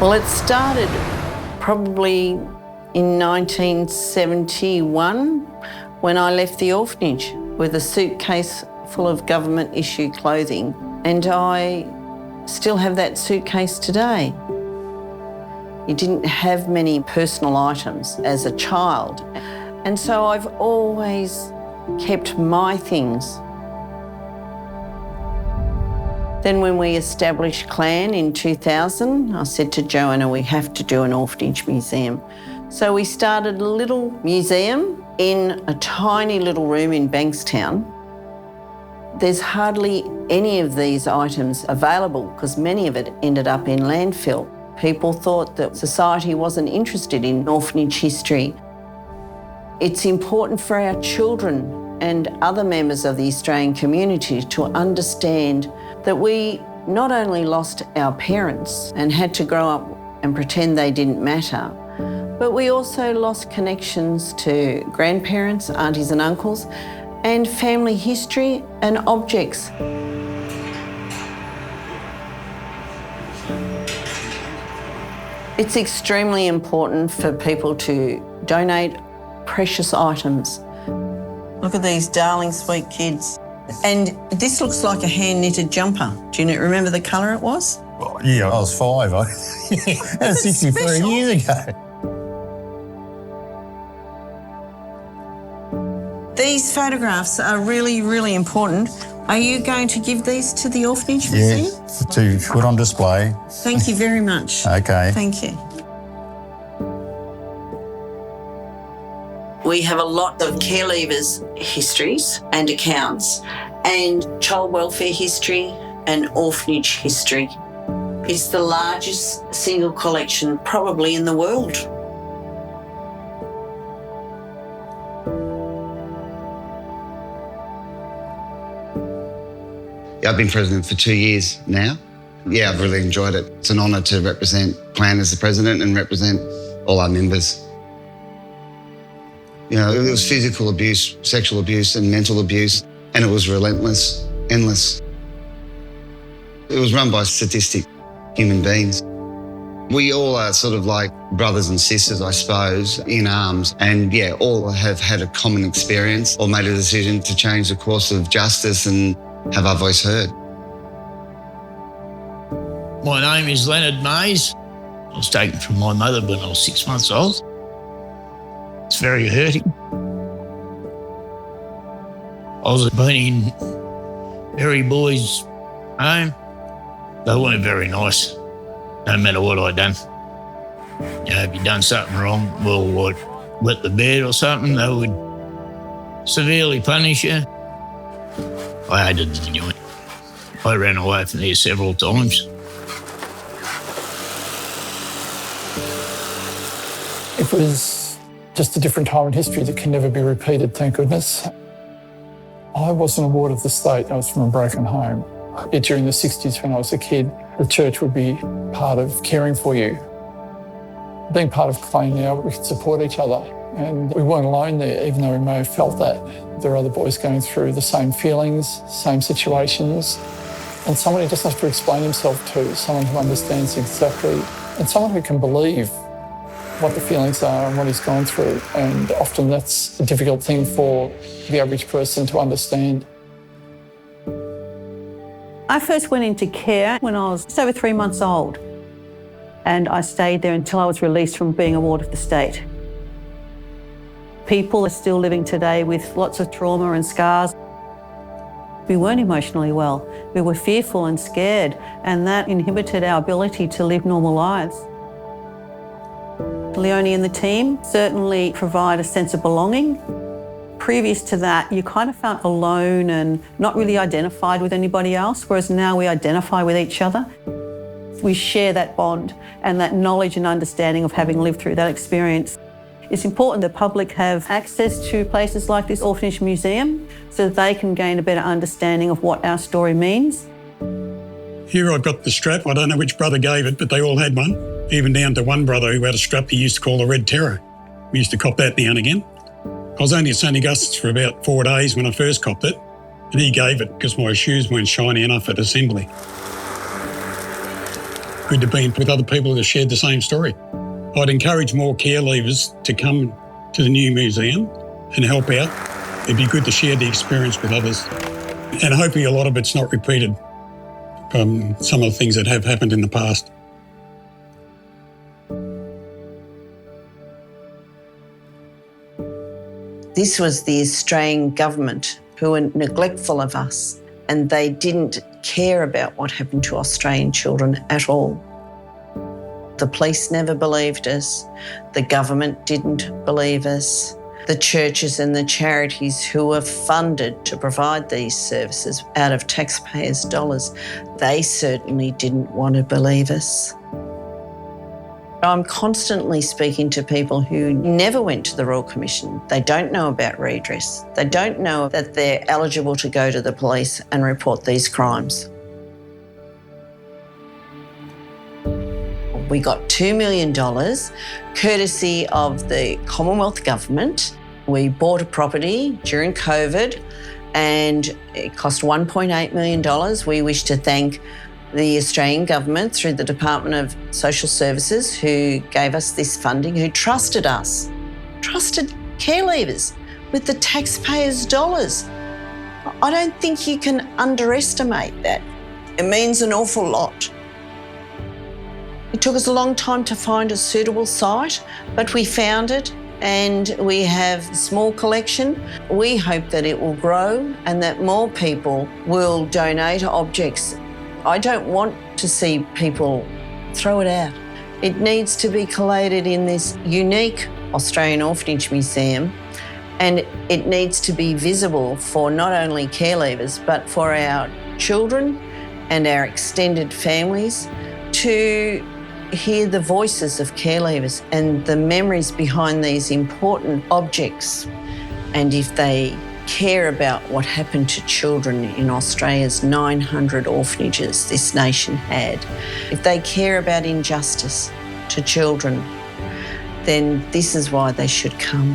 Well, it started probably in 1971 when I left the orphanage with a suitcase full of government-issued clothing, and I still have that suitcase today. You didn't have many personal items as a child, and so I've always kept my things. Then when we established Clan in 2000, I said to Joanna, we have to do an orphanage museum. So we started a little museum in a tiny little room in Bankstown. There's hardly any of these items available because many of it ended up in landfill. People thought that society wasn't interested in orphanage history. It's important for our children and other members of the Australian community to understand that we not only lost our parents and had to grow up and pretend they didn't matter, but we also lost connections to grandparents, aunties and uncles, and family history and objects. It's extremely important for people to donate precious items. Look at these darling, sweet kids. And this looks like a hand-knitted jumper. Do you remember the colour it was? Well, yeah, I was 5. That was 63 years ago. These photographs are really, really important. Are you going to give these to the Orphanage Museum? Yes, to put on display. Thank you very much. Okay. Thank you. We have a lot of care leavers' histories and accounts, and child welfare history and orphanage history. It's the largest single collection probably in the world. I've been president for 2 years now. Yeah, I've really enjoyed it. It's an honour to represent Clan as the president and represent all our members. You know, it was physical abuse, sexual abuse and mental abuse, and it was relentless, endless. It was run by sadistic human beings. We all are sort of like brothers and sisters, I suppose, in arms, and yeah, all have had a common experience or made a decision to change the course of justice and have our voice heard. My name is Leonard Mays. I was taken from my mother when I was 6 months old. It's very hurting. I was been in Berry Boys' home. They weren't very nice, no matter what I'd done. You know, if you'd done something wrong, well, like wet the bed or something, they would severely punish you. I hated the joint. I ran away from there several times. It was just a different time in history that can never be repeated, thank goodness. I wasn't a ward of the state. I was from a broken home. During the 60s when I was a kid, the church would be part of caring for you. Being part of Clan now, we can support each other. And we weren't alone there, even though we may have felt that. There are other boys going through the same feelings, same situations, and someone who doesn't have to explain himself to, someone who understands exactly, and someone who can believe what the feelings are and what he's gone through. And often that's a difficult thing for the average person to understand. I first went into care when I was just over 3 months old, and I stayed there until I was released from being a ward of the state. People are still living today with lots of trauma and scars. We weren't emotionally well. We were fearful and scared, and that inhibited our ability to live normal lives. Leonie and the team certainly provide a sense of belonging. Previous to that, you kind of felt alone and not really identified with anybody else, whereas now we identify with each other. We share that bond and that knowledge and understanding of having lived through that experience. It's important the public have access to places like this Orphanage Museum so that they can gain a better understanding of what our story means. Here I've got the strap. I don't know which brother gave it, but they all had one, even down to one brother who had a strap he used to call the Red Terror. We used to cop that now and again. I was only at St Augustine's for about 4 days when I first copped it, and he gave it because my shoes weren't shiny enough at assembly. good to be with other people that have shared the same story. I'd encourage more care leavers to come to the new museum and help out. It'd be good to share the experience with others. And hopefully a lot of it's not repeated from some of the things that have happened in the past. This was the Australian government who were neglectful of us, and they didn't care about what happened to Australian children at all. The police never believed us. The government didn't believe us. The churches and the charities who were funded to provide these services out of taxpayers' dollars, they certainly didn't want to believe us. I'm constantly speaking to people who never went to the Royal Commission. They don't know about redress. They don't know that they're eligible to go to the police and report these crimes. We got $2 million courtesy of the Commonwealth Government. We bought a property during COVID and it cost $1.8 million. We wish to thank the Australian government through the Department of Social Services who gave us this funding, who trusted us, trusted care leavers with the taxpayers' dollars. I don't think you can underestimate that. It means an awful lot. It took us a long time to find a suitable site, but we found it and we have a small collection. We hope that it will grow and that more people will donate objects. I don't want to see people throw it out. It needs to be collated in this unique Australian Orphanage Museum, and it needs to be visible for not only care leavers but for our children and our extended families to hear the voices of care leavers and the memories behind these important objects. And if they care about what happened to children in Australia's 900 orphanages this nation had, if they care about injustice to children, then this is why they should come.